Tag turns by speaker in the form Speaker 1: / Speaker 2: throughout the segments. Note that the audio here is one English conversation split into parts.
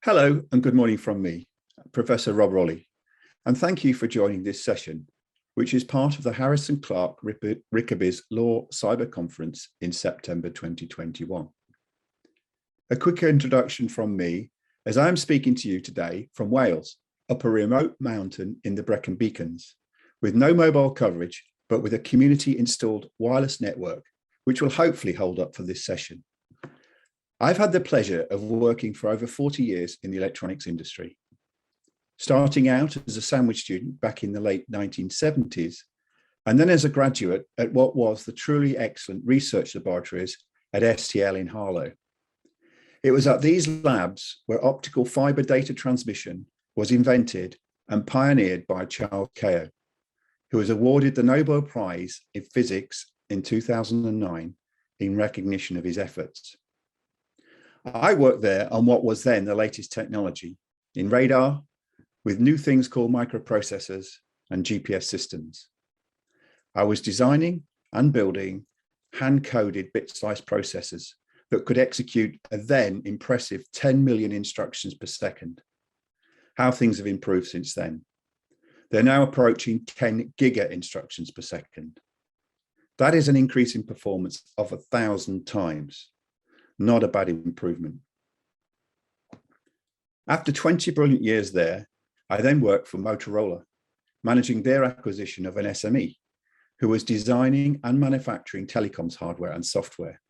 Speaker 1: Hello and good morning from me, Professor Rob Rolley, and thank you for joining this session, which is part of the Harrison Clark Rickaby's Law Cyber Conference in September 2021. A quick introduction from me, as I am speaking to you today from Wales, up a remote mountain in the Brecon Beacons, with no mobile coverage, but with a community-installed wireless network, which will hopefully hold up for this session. I've had the pleasure of working for over 40 years in the electronics industry, starting out as a sandwich student back in the late 1970s, and then as a graduate at what was the truly excellent research laboratories at STL in Harlow. It was at these labs where optical fiber data transmission was invented and pioneered by Charles Kao, who was awarded the Nobel Prize in Physics in 2009 in recognition of his efforts. I worked there on what was then the latest technology in radar, with new things called microprocessors and GPS systems. I was designing and building hand-coded bit-slice processors that could execute a then impressive 10 million instructions per second. How things have improved since then. They're now approaching 10 giga instructions per second. That is an increase in performance of 1,000 times. Not a bad improvement. After 20 brilliant years there, I then worked for Motorola, managing their acquisition of an SME, who was designing and manufacturing telecoms hardware and software.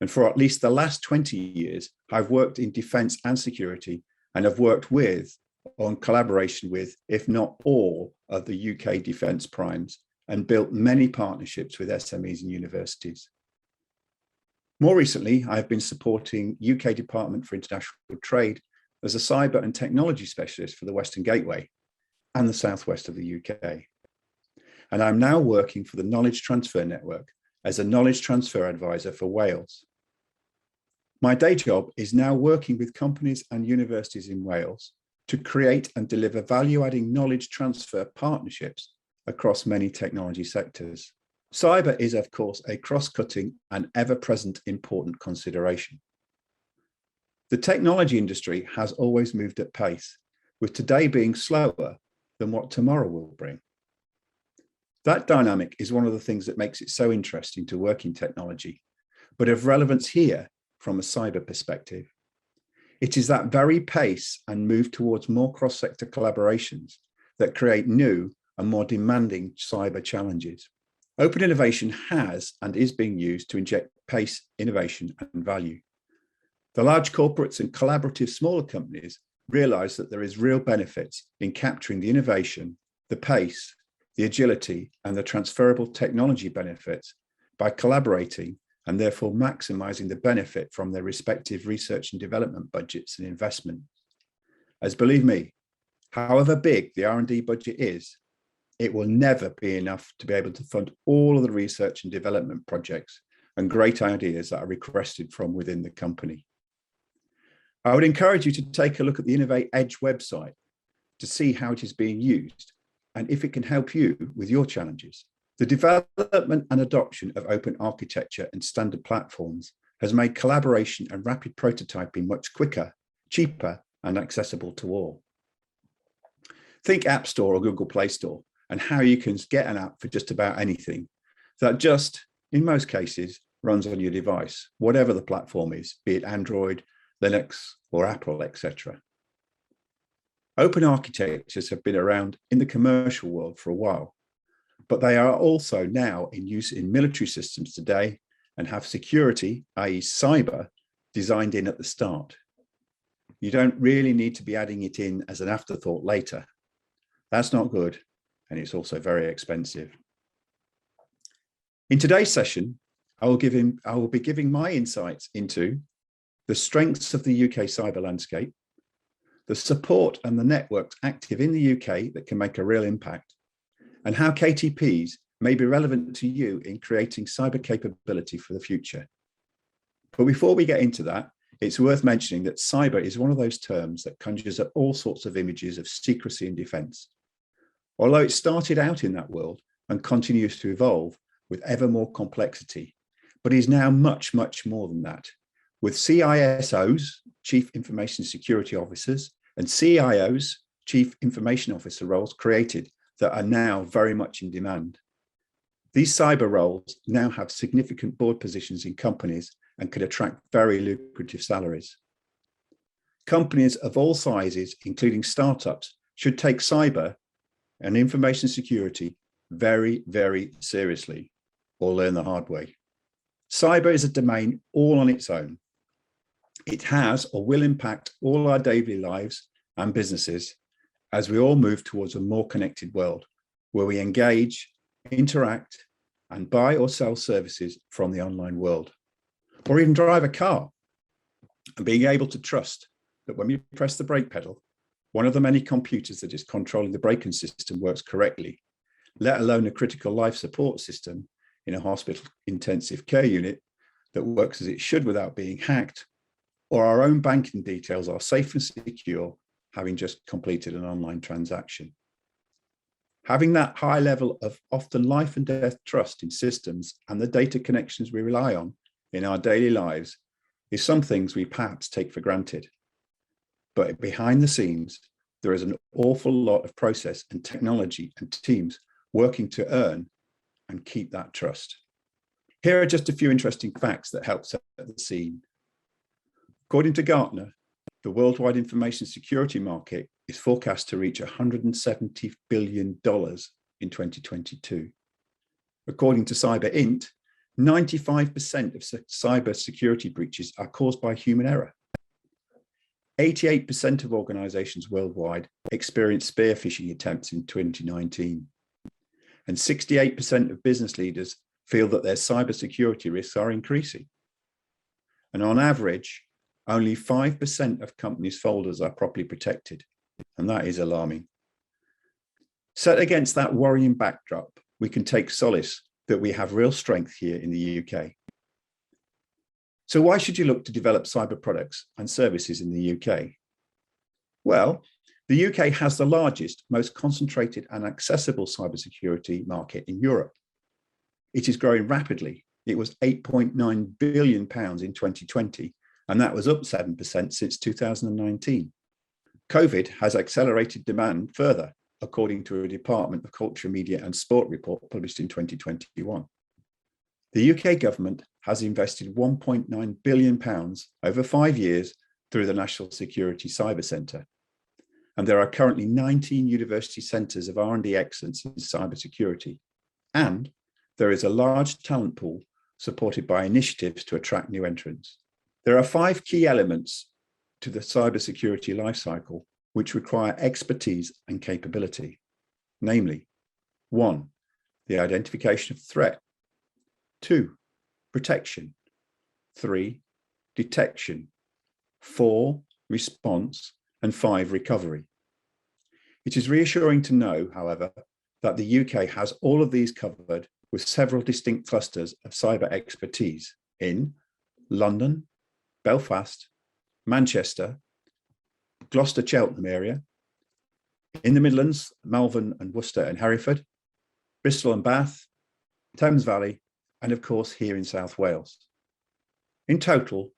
Speaker 1: And for at least the last 20 years, I've worked in defense and security, and have worked with, on collaboration with, if not all, of the UK defense primes, and built many partnerships with SMEs and universities. More recently, I've been supporting UK Department for International Trade as a cyber and technology specialist for the Western Gateway and the southwest of the UK. And I'm now working for the Knowledge Transfer Network as a knowledge transfer advisor for Wales. My day job is now working with companies and universities in Wales to create and deliver value-adding knowledge transfer partnerships across many technology sectors. Cyber is, of course, a cross-cutting and ever-present important consideration. The technology industry has always moved at pace, with today being slower than what tomorrow will bring. That dynamic is one of the things that makes it so interesting to work in technology, but of relevance here from a cyber perspective. It is that very pace and move towards more cross-sector collaborations that create new and more demanding cyber challenges. Open innovation has and is being used to inject pace, innovation, and value. The large corporates and collaborative smaller companies realize that there is real benefits in capturing the innovation, the pace, the agility, and the transferable technology benefits by collaborating and therefore maximizing the benefit from their respective research and development budgets and investment. As believe me, however big the R&D budget is, it will never be enough to be able to fund all of the research and development projects and great ideas that are requested from within the company. I would encourage you to take a look at the Innovate Edge website to see how it is being used and if it can help you with your challenges. The development and adoption of open architecture and standard platforms has made collaboration and rapid prototyping much quicker, cheaper, and accessible to all. Think App Store or Google Play Store, and how you can get an app for just about anything that just, in most cases, runs on your device, whatever the platform is, be it Android, Linux, or Apple, etc. Open architectures have been around in the commercial world for a while, but they are also now in use in military systems today and have security, i.e. cyber, designed in at the start. You don't really need to be adding it in as an afterthought later. That's not good. And it's also very expensive. In today's session, I will be giving my insights into the strengths of the UK cyber landscape, the support and the networks active in the UK that can make a real impact, and how KTPs may be relevant to you in creating cyber capability for the future. But before we get into that, it's worth mentioning that cyber is one of those terms that conjures up all sorts of images of secrecy and defense. Although it started out in that world and continues to evolve with ever more complexity, but is now much, much more than that, with CISOs, Chief Information Security Officers, and CIOs, Chief Information Officer roles created that are now very much in demand. These cyber roles now have significant board positions in companies and could attract very lucrative salaries. Companies of all sizes, including startups, should take cyber and information security very, very seriously, or learn the hard way. Cyber is a domain all on its own. It has or will impact all our daily lives and businesses as we all move towards a more connected world where we engage, interact, and buy or sell services from the online world, or even drive a car, and being able to trust that when we press the brake pedal, one of the many computers that is controlling the braking system works correctly, let alone a critical life support system in a hospital intensive care unit that works as it should without being hacked, or our own banking details are safe and secure, having just completed an online transaction. Having that high level of often life and death trust in systems and the data connections we rely on in our daily lives is some things we perhaps take for granted. But behind the scenes, there is an awful lot of process and technology and teams working to earn and keep that trust. Here are just a few interesting facts that help set the scene. According to Gartner, the worldwide information security market is forecast to reach $170 billion in 2022. According to CyberInt, 95% of cyber security breaches are caused by human error. 88% of organizations worldwide experienced spear phishing attempts in 2019. And 68% of business leaders feel that their cybersecurity risks are increasing. And on average, only 5% of companies' folders are properly protected, and that is alarming. Set against that worrying backdrop, we can take solace that we have real strength here in the UK. So why should you look to develop cyber products and services in the UK? Well, the UK has the largest, most concentrated and accessible cybersecurity market in Europe. It is growing rapidly. It was £8.9 billion in 2020, and that was up 7% since 2019. COVID has accelerated demand further, according to a Department of Culture, Media and Sport report published in 2021. The UK government has invested £1.9 billion over 5 years through the National Security Cyber Centre. And there are currently 19 university centres of R&D excellence in cybersecurity. And there is a large talent pool supported by initiatives to attract new entrants. There are 5 key elements to the cybersecurity lifecycle which require expertise and capability. Namely, 1, the identification of threat. 2, protection. 3, detection. 4, response. And 5, recovery. It is reassuring to know, however, that the UK has all of these covered with several distinct clusters of cyber expertise in London, Belfast, Manchester, Gloucester, Cheltenham area, in the Midlands, Malvern and Worcester and Hereford, Bristol and Bath, Thames Valley, and of course here in South Wales. In total,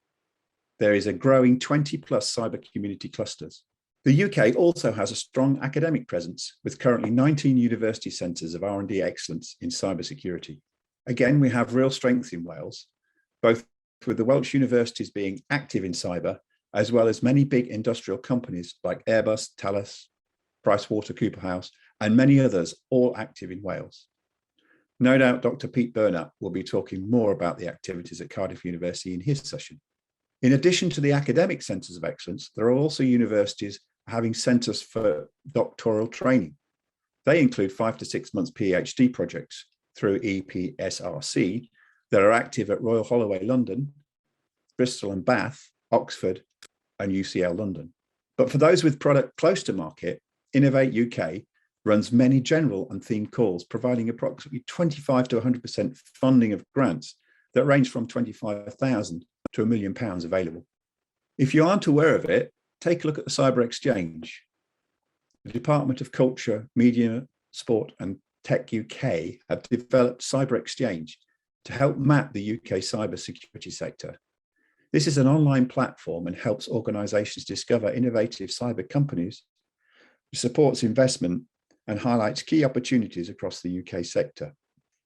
Speaker 1: there is a growing 20+ cyber community clusters. The UK also has a strong academic presence with currently 19 university centres of R&D excellence in cybersecurity. Again, we have real strength in Wales, both with the Welsh universities being active in cyber, as well as many big industrial companies like Airbus, Thales, PricewaterhouseCoopers, and many others, all active in Wales. No doubt Dr. Pete Burnap will be talking more about the activities at Cardiff University in his session. In addition to the academic centres of excellence, there are also universities having centres for doctoral training. They include 5 to 6 months PhD projects through EPSRC that are active at Royal Holloway London, Bristol and Bath, Oxford, and UCL London. But for those with product close to market, Innovate UK runs many general and themed calls, providing approximately 25 to 100% funding of grants that range from £25,000 to £1 million available. If you aren't aware of it, take a look at the Cyber Exchange. The Department of Culture, Media, Sport and Tech UK have developed Cyber Exchange to help map the UK cyber security sector. This is an online platform and helps organizations discover innovative cyber companies, supports investment, and highlights key opportunities across the UK sector.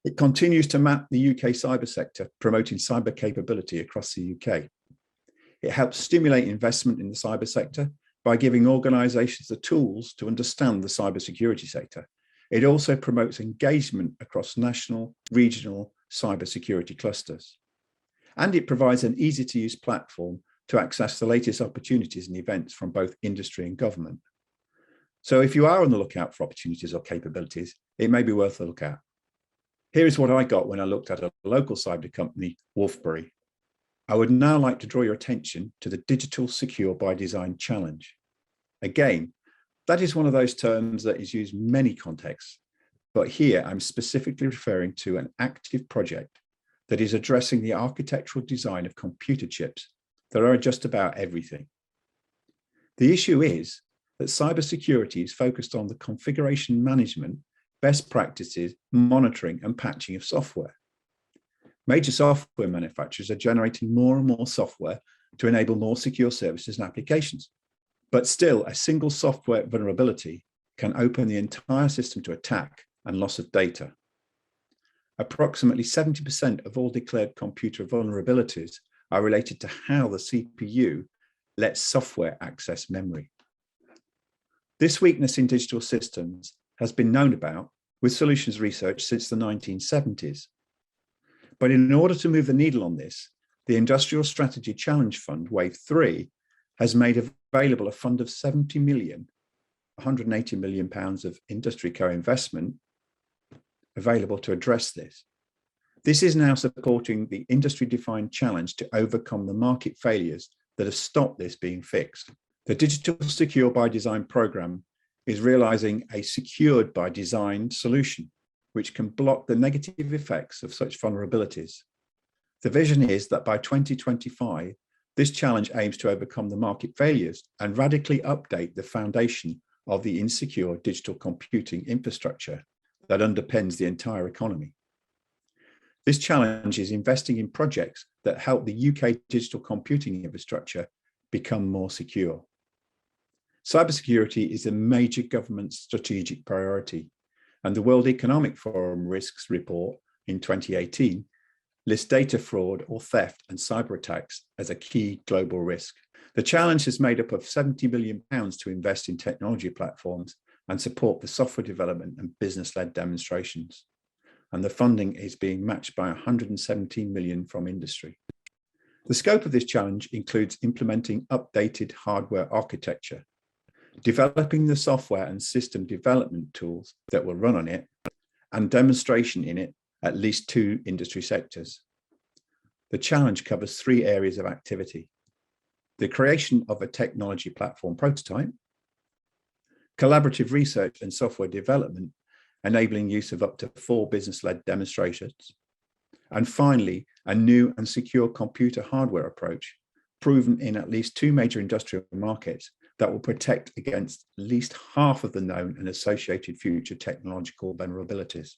Speaker 1: It continues to map the UK cyber sector, promoting cyber capability across the UK. It helps stimulate investment in the cyber sector by giving organizations the tools to understand the cybersecurity sector. It also promotes engagement across national, regional cybersecurity clusters. And it provides an easy-to-use platform to access the latest opportunities and events from both industry and government. So if you are on the lookout for opportunities or capabilities, it may be worth a look at. Here is what I got when I looked at a local cyber company, Wolfbury. I would now like to draw your attention to the Digital Secure by Design Challenge. Again, that is one of those terms that is used in many contexts, but here I'm specifically referring to an active project that is addressing the architectural design of computer chips that are just about everything. The issue is that cybersecurity is focused on the configuration management, best practices, monitoring, and patching of software. Major software manufacturers are generating more and more software to enable more secure services and applications. But still, a single software vulnerability can open the entire system to attack and loss of data. Approximately 70% of all declared computer vulnerabilities are related to how the CPU lets software access memory. This weakness in digital systems has been known about with solutions research since the 1970s. But in order to move the needle on this, the Industrial Strategy Challenge Fund, Wave 3, has made available a fund of 70 million, 180 million pounds of industry co-investment available to address this. This is now supporting the industry-defined challenge to overcome the market failures that have stopped this being fixed. The Digital Secure by Design program is realizing a secured by design solution, which can block the negative effects of such vulnerabilities. The vision is that by 2025, this challenge aims to overcome the market failures and radically update the foundation of the insecure digital computing infrastructure that underpins the entire economy. This challenge is investing in projects that help the UK digital computing infrastructure become more secure. Cybersecurity is a major government strategic priority, and the World Economic Forum Risks Report in 2018 lists data fraud or theft and cyber attacks as a key global risk. The challenge is made up of £70 million to invest in technology platforms and support the software development and business-led demonstrations. And the funding is being matched by 117 million from industry. The scope of this challenge includes implementing updated hardware architecture, developing the software and system development tools that will run on it, and demonstration in it at least 2 industry sectors. The challenge covers 3 areas of activity: the creation of a technology platform prototype, collaborative research and software development, enabling use of up to 4 business-led demonstrations, and finally, a new and secure computer hardware approach proven in at least 2 major industrial markets that will protect against at least half of the known and associated future technological vulnerabilities.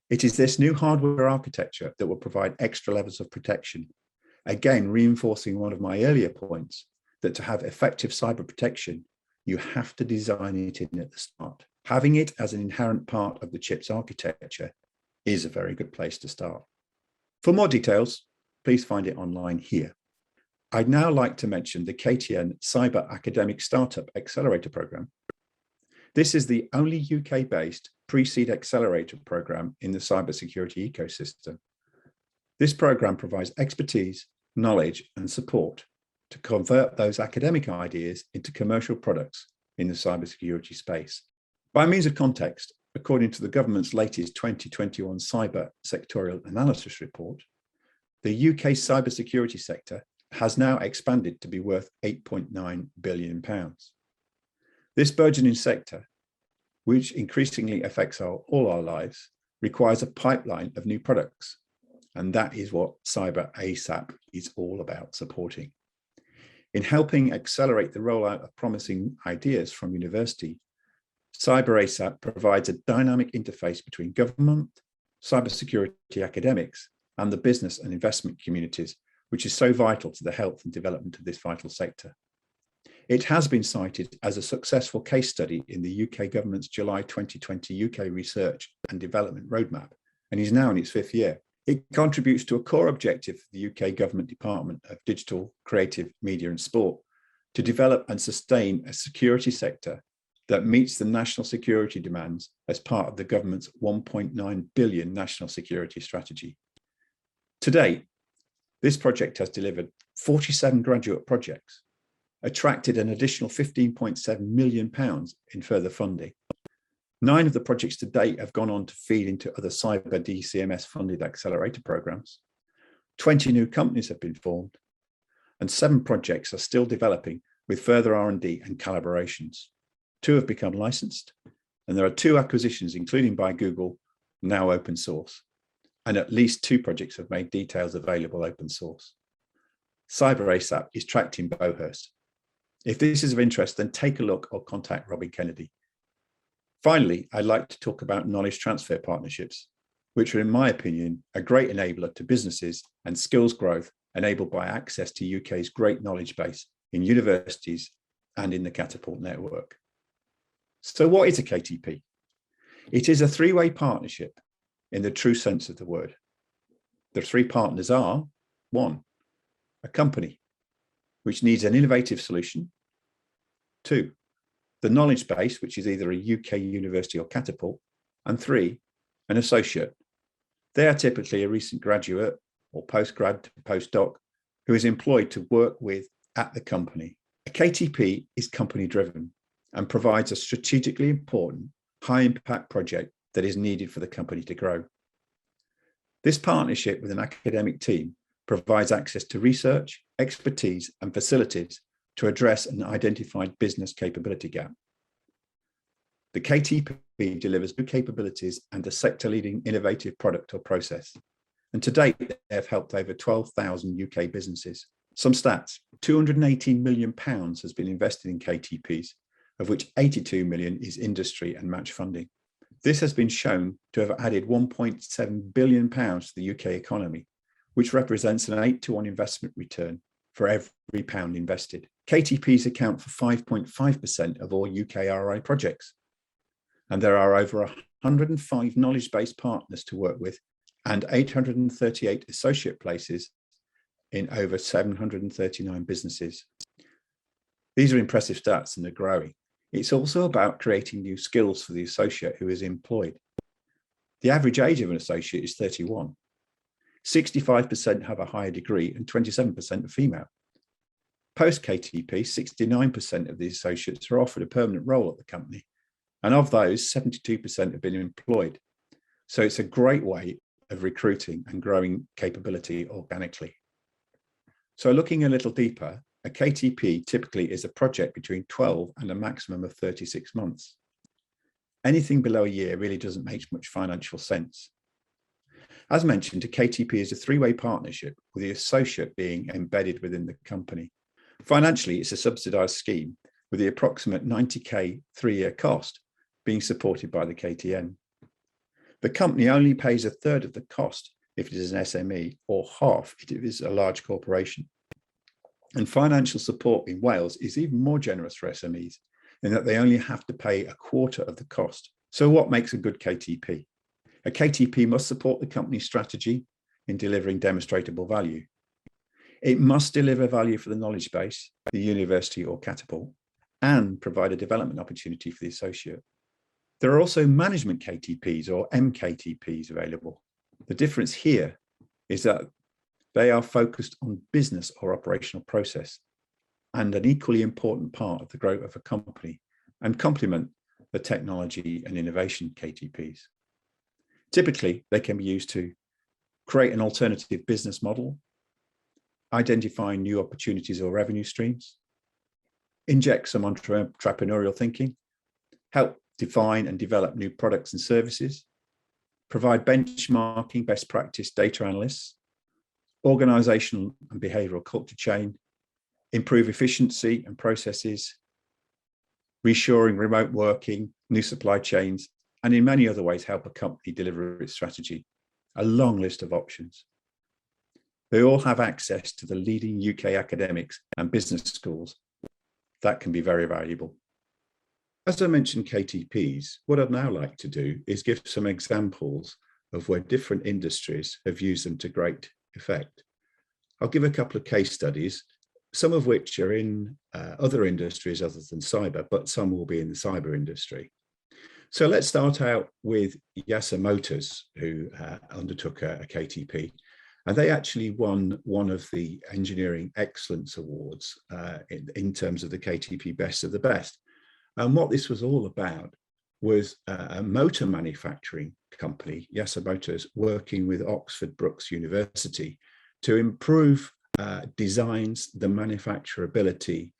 Speaker 1: It is this new hardware architecture that will provide extra levels of protection, again reinforcing one of my earlier points, that to have effective cyber protection, you have to design it in at the start. Having it as an inherent part of the chip's architecture is a very good place to start. For more details, please find it online here. I'd now like to mention the KTN Cyber Academic Startup Accelerator program. This is the only UK-based pre-seed accelerator program in the cybersecurity ecosystem. This program provides expertise, knowledge, and support to convert those academic ideas into commercial products in the cybersecurity space. By means of context, according to the government's latest 2021 cyber sectorial analysis report, the UK cybersecurity sector has now expanded to be worth £8.9 billion. This burgeoning sector, which increasingly affects all our lives, requires a pipeline of new products. And that is what Cyber ASAP is all about supporting. In helping accelerate the rollout of promising ideas from university, Cyber ASAP provides a dynamic interface between government, cybersecurity academics, and the business and investment communities, which is so vital to the health and development of this vital sector. It has been cited as a successful case study in the UK government's July 2020 UK Research and Development Roadmap, and is now in its 5th year. It contributes to a core objective of the UK Government Department of Digital, Creative, Media and Sport to develop and sustain a security sector that meets the national security demands as part of the government's 1.9 billion national security strategy. To date, this project has delivered 47 graduate projects, attracted an additional £15.7 million in further funding. 9 of the projects to date have gone on to feed into other cyber DCMS funded accelerator programs. 20 new companies have been formed, and 7 projects are still developing with further R&D and collaborations. 2 have become licensed, and there are 2 acquisitions, including by Google, now open source. And at least 2 projects have made details available open source. Cyber ASAP is tracked in Bowhurst. If this is of interest, then take a look or contact Robin Kennedy. Finally, I'd like to talk about knowledge transfer partnerships, which are, in my opinion, a great enabler to businesses and skills growth enabled by access to UK's great knowledge base in universities and in the Catapult network. So what is a KTP? It is a 3-way partnership in the true sense of the word. The 3 partners are: 1, a company which needs an innovative solution; 2, the knowledge base, which is either a UK university or Catapult; and 3, an associate. They are typically a recent graduate or postgrad to postdoc who is employed to work with at the company. A KTP is company driven and provides a strategically important, high impact project that is needed for the company to grow. This partnership with an academic team provides access to research, expertise, and facilities to address an identified business capability gap. The KTP delivers new capabilities and a sector-leading innovative product or process. And to date, they have helped over 12,000 UK businesses. Some stats: £218 million has been invested in KTPs, of which 82 million is industry and match funding. This has been shown to have added £1.7 billion to the UK economy, which represents an 8-to-1 investment return for every pound invested. KTPs account for 5.5% of all UK RI projects. And there are over 105 knowledge-based partners to work with and 838 associate places in over 739 businesses. These are impressive stats and they're growing. It's also about creating new skills for the associate who is employed. The average age of an associate is 31. 65% have a higher degree and 27% are female. Post-KTP, 69% of the associates are offered a permanent role at the company. And of those, 72% have been employed. So it's a great way of recruiting and growing capability organically. So looking a little deeper, a KTP typically is a project between 12 and a maximum of 36 months. Anything below a year really doesn't make much financial sense. As mentioned, a KTP is a 3-way partnership with the associate being embedded within the company. Financially, it's a subsidised scheme with the approximate 90k 3-year cost being supported by the KTN. The company only pays a third of the cost if it is an SME or half if it is a large corporation. And financial support in Wales is even more generous for SMEs in that they only have to pay a quarter of the cost. So what makes a good KTP? A KTP must support the company's strategy in delivering demonstrable value. It must deliver value for the knowledge base, the university or Catapult, and provide a development opportunity for the associate. There are also management KTPs or MKTPs available. The difference here is that they are focused on business or operational process and an equally important part of the growth of a company and complement the technology and innovation KTPs. Typically, they can be used to create an alternative business model, identify new opportunities or revenue streams, inject some entrepreneurial thinking, help define and develop new products and services, provide benchmarking, best practice data analysts, organizational and behavioral culture change, improve efficiency and processes, reshoring remote working, new supply chains, and in many other ways help a company deliver its strategy. A long list of options. They all have access to the leading UK academics and business schools. That can be very valuable. As I mentioned KTPs, what I'd now like to do is give some examples of where different industries have used them to great effect. I'll give a couple of case studies, some of which are in other industries other than cyber, but some will be in the cyber industry. So let's start out with Yasser Motors, who undertook a KTP. And they actually won one of the Engineering Excellence Awards in terms of the KTP Best of the Best. And what this was all about was a motor manufacturing company, Yasser Motors, working with Oxford Brookes University to improve designs, the manufacturability,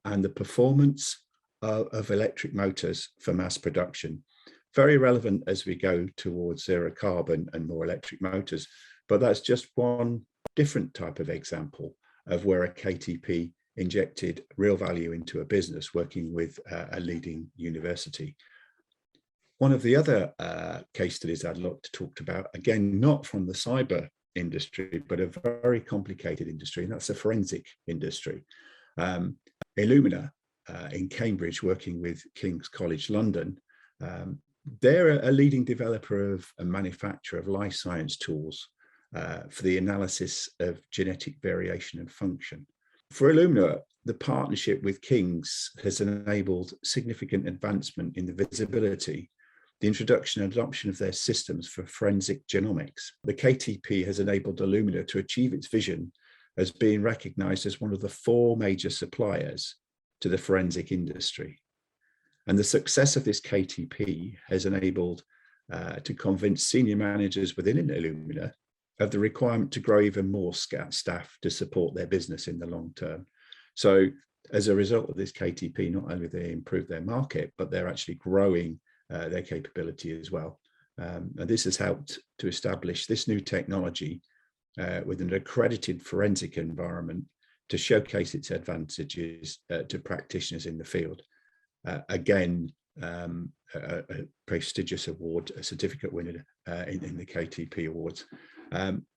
Speaker 1: and the performance of electric motors for mass production. Very relevant as we go towards zero carbon and more electric motors. But that's just one different type of example of where a KTP injected real value into a business working with a leading university. One of the other case studies I'd like to talk about, again, not from the cyber industry, but a very complicated industry, and that's the forensic industry. Illumina in Cambridge, working with King's College London, they're a leading developer of and manufacturer of life science tools for the analysis of genetic variation and function. For Illumina, the partnership with King's has enabled significant advancement in the visibility, the introduction and adoption of their systems for forensic genomics. The KTP has enabled Illumina to achieve its vision as being recognized as one of the 4 major suppliers to the forensic industry. And the success of this KTP has enabled to convince senior managers within Illumina of the requirement to grow even more staff to support their business in the long term. So as a result of this KTP, not only they improve their market, but they're actually growing their capability as well. And this has helped to establish this new technology with an accredited forensic environment to showcase its advantages to practitioners in the field. Again, a prestigious award, a certificate winner in the KTP Awards.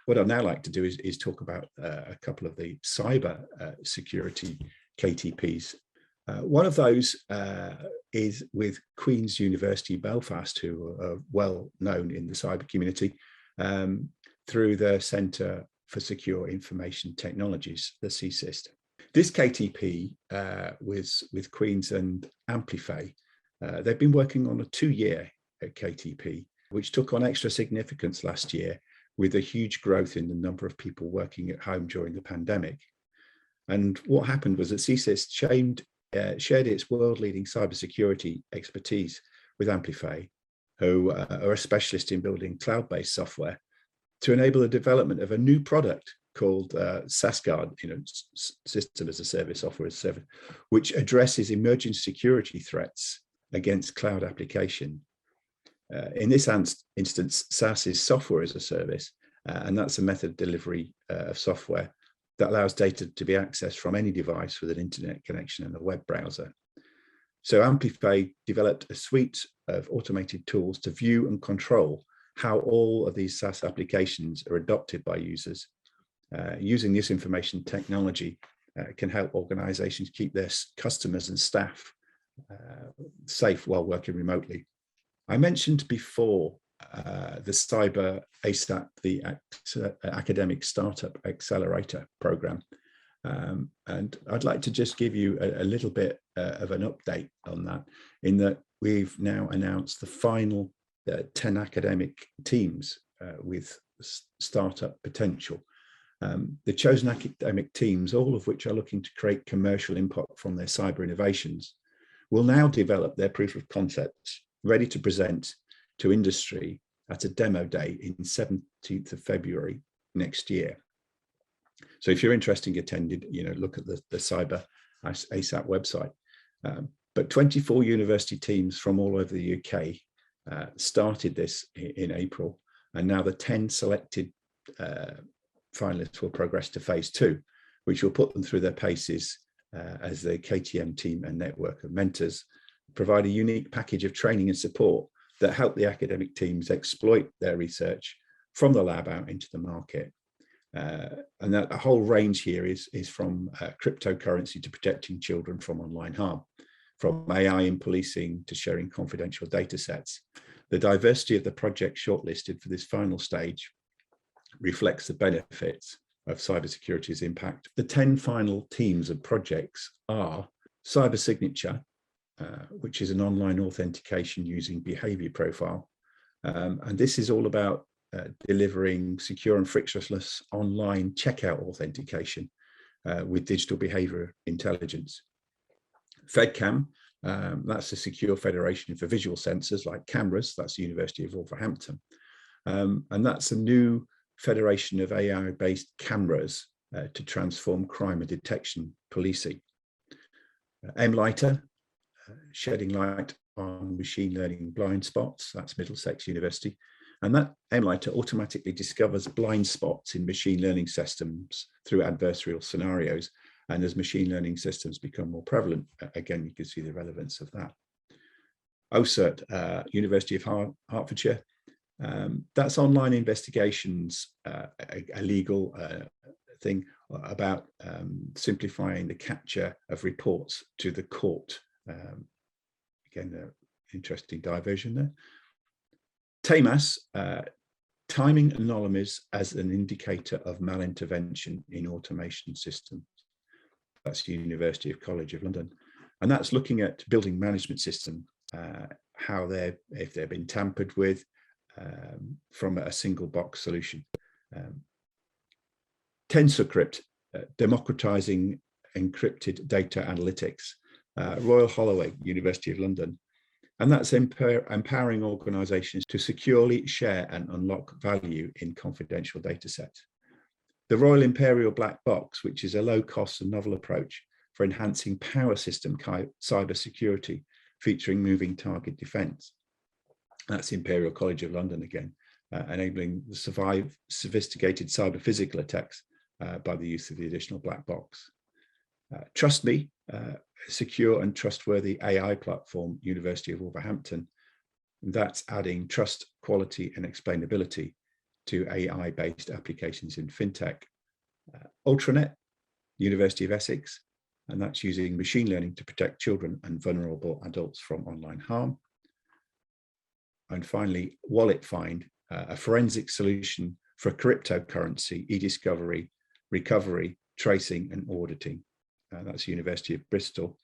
Speaker 1: What I'd now like to do is talk about a couple of the cyber security KTPs. One of those is with Queen's University Belfast, who are well known in the cyber community through their Centre for Secure Information Technologies, the CSIST. This KTP was with Queen's and Amplify. They've been working on a 2-year KTP, which took on extra significance last year with a huge growth in the number of people working at home during the pandemic. And what happened was that CSIS shared its world-leading cybersecurity expertise with Amplify, who are a specialist in building cloud-based software, to enable the development of a new product called SaaSguard, System as a Service, Software as a Service, which addresses emerging security threats against cloud application. In this instance, SaaS is software as a service, and that's a method of delivery of software that allows data to be accessed from any device with an internet connection and a web browser. So Amplify developed a suite of automated tools to view and control how all of these SaaS applications are adopted by users. Using this information technology can help organizations keep their customers and staff safe while working remotely. I mentioned before the Cyber ASAP, the Academic Startup Accelerator program. And I'd like to just give you a little bit of an update on that, in that we've now announced the final 10 academic teams with startup potential. The chosen academic teams, all of which are looking to create commercial impact from their cyber innovations, will now develop their proof of concepts ready to present to industry at a demo day in 17th of February next year. So if you're interested in attending, look at the Cyber ASAP website. But 24 university teams from all over the UK started this in April, and now the 10 selected finalists will progress to phase 2, which will put them through their paces as the KTM team and network of mentors provide a unique package of training and support that help the academic teams exploit their research from the lab out into the market. And that a whole range here is from cryptocurrency to protecting children from online harm, from AI in policing to sharing confidential data sets. The diversity of the project shortlisted for this final stage reflects the benefits of cybersecurity's impact. The 10 final teams of projects are cyber signature, which is an online authentication using behavior profile. And this is all about delivering secure and frictionless online checkout authentication with digital behavior intelligence. FedCam, that's a secure federation for visual sensors like cameras. That's the University of Wolverhampton. And that's a new federation of AI-based cameras to transform crime and detection policing. MLighter, shedding light on machine learning blind spots. That's Middlesex University. And that MLighter automatically discovers blind spots in machine learning systems through adversarial scenarios. And as machine learning systems become more prevalent, again, you can see the relevance of that. OCERT, University of Hertfordshire, that's online investigations, a legal thing about simplifying the capture of reports to the court. Again, interesting diversion there. TAMAS, timing anomalies as an indicator of malintervention in automation systems. That's the University of College of London. And that's looking at building management system, how if they've been tampered with from a single box solution. TensorCrypt, democratizing encrypted data analytics. Royal Holloway, University of London. And that's empowering organizations to securely share and unlock value in confidential data sets. The Royal Imperial Black Box, which is a low-cost and novel approach for enhancing power system cybersecurity, featuring moving target defense. That's Imperial College of London again, enabling the survive sophisticated cyber physical attacks by the use of the additional black box. Trust Me, secure and trustworthy AI platform, University of Wolverhampton. That's adding trust, quality, and explainability to AI-based applications in fintech. Ultranet, University of Essex, and that's using machine learning to protect children and vulnerable adults from online harm. And finally, Wallet Find, a forensic solution for cryptocurrency, e-discovery, recovery, tracing, and auditing. That's University of Bristol.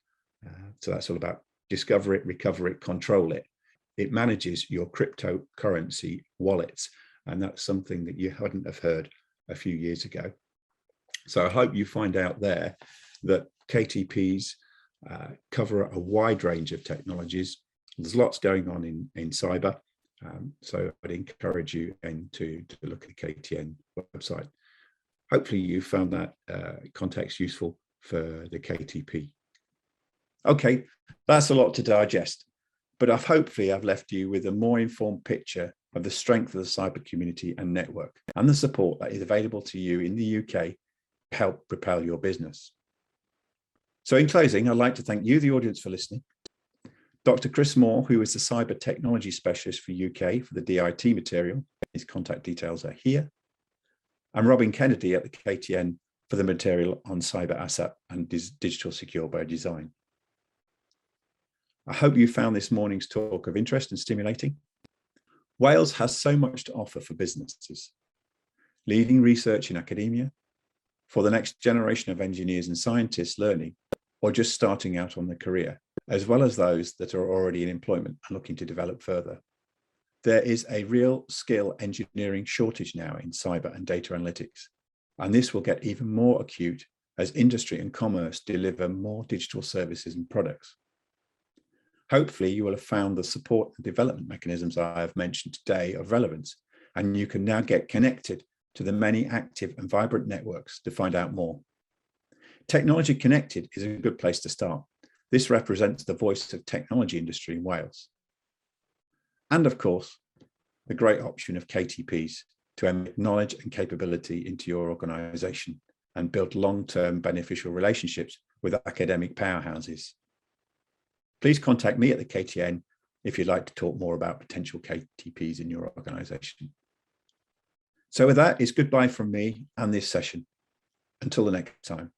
Speaker 1: So that's all about discover it, recover it, control it. It manages your cryptocurrency wallets. And that's something that you hadn't have heard a few years ago. So I hope you find out there that KTPs cover a wide range of technologies. There's lots going on in cyber. So I'd encourage you to look at the KTN website. Hopefully you found that context useful for the KTP. Okay, that's a lot to digest, but hopefully I've left you with a more informed picture of the strength of the cyber community and network and the support that is available to you in the UK to help propel your business. So in closing, I'd like to thank you, the audience, for listening. Dr. Chris Moore, who is the cyber technology specialist for UK for the DIT material, his contact details are here. And Robin Kennedy at the KTN for the material on cyber asset and digital secure by design. I hope you found this morning's talk of interest and stimulating. Wales has so much to offer for businesses, leading research in academia, for the next generation of engineers and scientists learning, or just starting out on their career, as well as those that are already in employment and looking to develop further. There is a real skill engineering shortage now in cyber and data analytics, and this will get even more acute as industry and commerce deliver more digital services and products. Hopefully you will have found the support and development mechanisms I have mentioned today of relevance, and you can now get connected to the many active and vibrant networks to find out more. Technology Connected is a good place to start. This represents the voice of technology industry in Wales. And of course, the great option of KTPs to embed knowledge and capability into your organization and build long-term beneficial relationships with academic powerhouses. Please contact me at the KTN if you'd like to talk more about potential KTPs in your organization. So with that, it's goodbye from me and this session. Until the next time.